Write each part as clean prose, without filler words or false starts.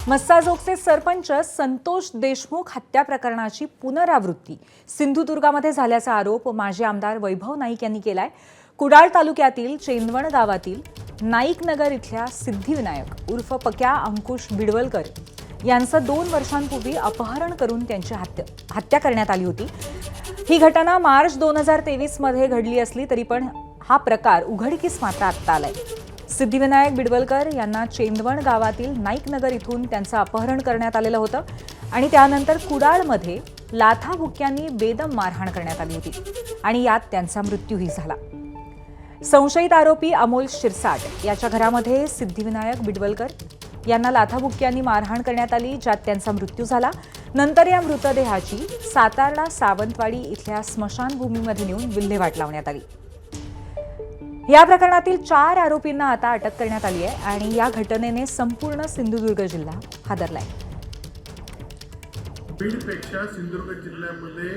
मस्साजोगचे सरपंच संतोष देशमुख हत्या प्रकरणाची पुनरावृत्ती सिंधुदुर्गामध्ये झाल्याचा आरोप माजी आमदार वैभव नाईक यांनी केलाय। कुडाळ तालुक्यातील चेंदवण गावातील नाईकनगर इथल्या सिद्धिविनायक उर्फ पक्या अंकुश बिडवलकर यांचं 2 वर्षांपूर्वी अपहरण करून त्यांची हत्या करण्यात आली होती। ही घटना मार्च 2023 मध्ये घडली असली तरी पण हा प्रकार उघडकीस मात्र आत्ता आलाय। सिद्धिविनायक बिडवलकर यांना चेंदवण गावातील नाईकनगर इथून त्यांचं अपहरण करण्यात आलेलं होतं आणि त्यानंतर कुडाळमध्ये लाथाबुक्क्यांनी बेदम मारहाण करण्यात आली होती आणि यात त्यांचा मृत्यूही झाला। संशयित आरोपी अमोल शिरसाट याच्या घरामध्ये सिद्धिविनायक बिडवलकर यांना लाथाबुक्क्यांनी मारहाण करण्यात आली, ज्यात त्यांचा मृत्यू झाला। नंतर या मृतदेहाची सातारा सावंतवाडी इथल्या स्मशानभूमीमध्ये नेऊन विल्हेवाट लावण्यात आली। या प्रकरणातील 4 आरोपींना आता अटक करण्यात आली आहे आणि या घटनेने संपूर्ण सिंधुदुर्ग जिल्हा हादरलाय। बीडपेक्षा सिंधुदुर्ग जिल्ह्यामध्ये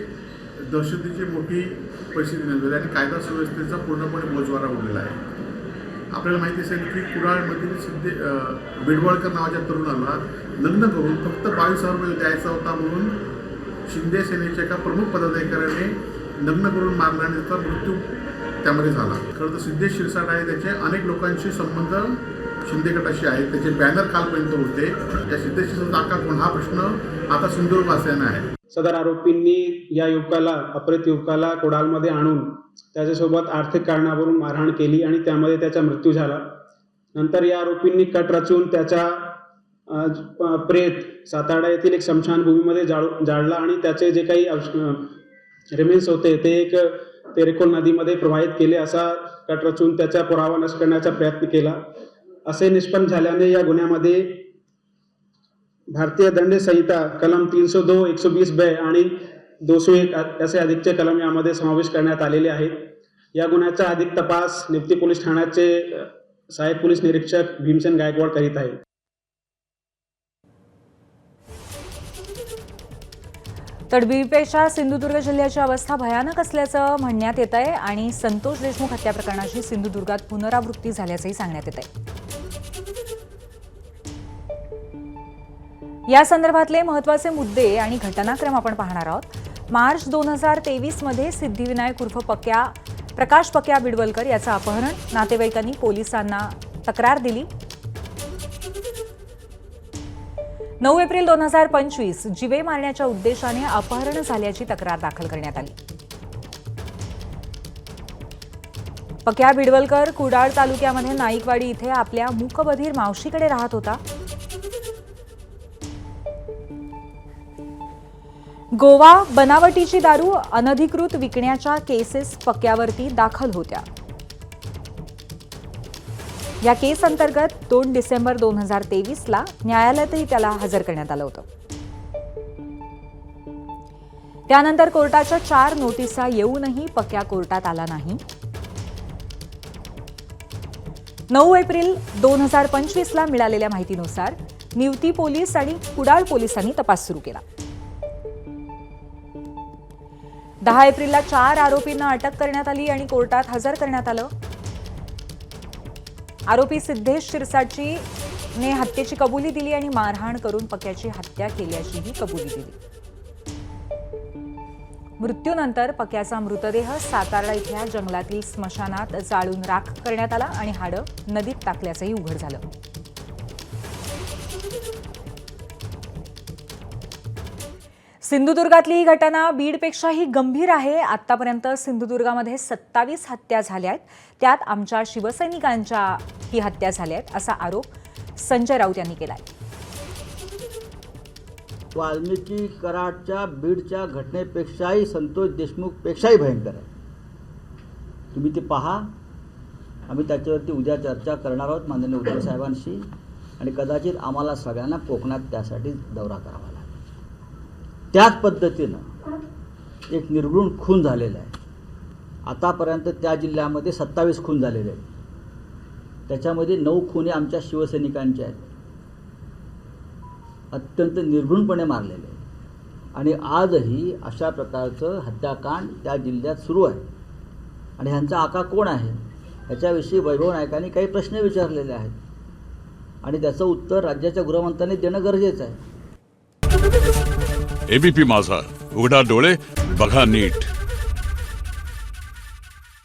दहशतीची मोठी परिस्थिती निर्माण आणि कायदा सुव्यवस्थेचा पूर्णपणे बोजवारा उडलेला आहे। आपल्याला माहिती असेल की कुडाळमधील बिडवळकर नावाच्या तरुणाला लग्न करून फक्त 22,000 रुपये द्यायचा होता म्हणून शिंदे सेनेच्या एका प्रमुख पदाधिकाऱ्याने लग्न करून मारला आणि त्याचा मृत्यू त्यामध्ये झाला। खरं तर सिद्धेश शिरसाट आहे, त्याचे अनेक लोकांशी संबंध शिंदे गटाशी आहेत, त्याचे बॅनर कालपर्यंत होते। त्या सिद्धेश शिरसाटचा आका कोण हा प्रश्न आता सिंधुदुर्गवासियांना आहे। सदर आरोपींनी या अपहृत युवकाला कोडाळमध्ये आणून त्याच्यासोबत आर्थिक कारणावरून मारहाण केली आणि त्यामध्ये त्याचा मृत्यू झाला। नंतर या आरोपींनी कट रचून त्याचा प्रेत सातारा येथील एक स्मशानभूमीमध्ये जाळला आणि त्याचे जे काही रिमेन्स होते ते एक तेरेखोल नदीमध्ये प्रवाहित केले। असा कट रचून त्याचा पुरावा नष्ट करण्याचा प्रयत्न केला। असे निष्पन्न झाल्याने या गुन्ह्यामध्ये भारतीय दंड संहिता कलम 302, 120 ब आणि 201 असे अधिकचे कलम यामध्ये समावेश करण्यात आलेले आहेत। या गुन्ह्याचा अधिक तपास निफ्ती पोलीस ठाण्याचे सहाय्यक पोलीस निरीक्षक भीमसेन गायकवाड करीत आहेत। तर बीडपेक्षा सिंधुदुर्ग जिल्ह्याची अवस्था भयानक असल्याचं म्हणण्यात येत आहे आणि संतोष देशमुख हत्या प्रकरणाची सिंधुदुर्गात पुनरावृत्ती झाल्याचंही सांगण्यात येत आहे। या संदर्भातले महत्त्वाचे मुद्दे आणि घटनाक्रम आपण पाहणार आहोत। मार्च 2023 मध्ये सिद्धिविनायक उर्फ प्रकाश पक्या बिडवलकर याचं अपहरण, नातेवाईकांनी पोलिसांना तक्रार दिली। 9 एप्रिल 2025 जीवे मारण्याच्या उद्देशाने अपहरण झाल्याची तक्रार दाखल करण्यात आली। पक्या बिडवलकर कुडाळ तालुक्यामध्ये नाईकवाडी इथे आपल्या मूकबधीर मावशीकडे राहत होता। गोवा बनावटीची दारू अनधिकृत विकण्याच्या केसेस पक्यावरती दाखल होत्या। या केस अंतर्गत 2 डिसेंबर 2023 ला न्यायालयातही त्याला हजर करण्यात आलं होतं। त्यानंतर कोर्टाच्या 4 नोटिसा येऊनही पक्या कोर्टात आला नाही। 9 एप्रिल 2025 ला मिळालेल्या माहितीनुसार निवती पोलीस आणि कुडाळ पोलिसांनी तपास सुरू केला। 10 एप्रिलला 4 आरोपींना अटक करण्यात आली आणि कोर्टात हजर करण्यात आलं। आरोपी सिद्धेश शिरसाटने हत्येची कबुली दिली आणि मारहाण करून पक्याची हत्या केल्याचीही कबुली दिली। मृत्यूनंतर पक्याचा मृतदेह सातारा इथल्या जंगलातील स्मशानात जाळून राख करण्यात आला आणि हाडं नदीत टाकल्याचंही उघड झालं। सिंधुदुर्गातली ही घटना बीडपेक्षाही गंभीर आहे। आतापर्यंत सिंधुदुर्गामध्ये 27 हत्या झाल्या आहेत, त्यात आमच्या शिवसैनिकांच्या ही हत्या झाल्या आहेत असा आरोप संजय राऊत यांनी केलाय। वाल्मिकी कराडच्या बीडच्या घटनेपेक्षाही संतोष देशमुख पेक्षाही भयंकर आहे। तुम्ही ते पहा। आम्ही त्याच्यावरती उद्या चर्चा करणार आहोत माननीय उद्धव साहेबांशी आणि कदाचित आम्हाला सगळ्यांना कोकणात त्यासाठी दौरा करावा लागेल। त्याच पद्धतीनं एक निर्घृण खून झालेला आहे। आतापर्यंत त्या जिल्ह्यामध्ये 27 खून झालेले आहेत। त्याच्यामध्ये 9 खून आमच्या शिवसैनिकांचे आहेत, अत्यंत निर्घृणपणे मारलेले आहेत आणि आजही अशा प्रकारचं हत्याकांड त्या जिल्ह्यात सुरू आहे। आणि ह्यांचा आका कोण आहे याच्याविषयी वैभव नाईकांनी काही प्रश्न विचारलेले आहेत। आणि त्याचं उत्तर राज्याच्या गृहमंत्र्यांनी देणं गरजेचं आहे. एबीपी माझा, उघडा डोळे बघा नीट.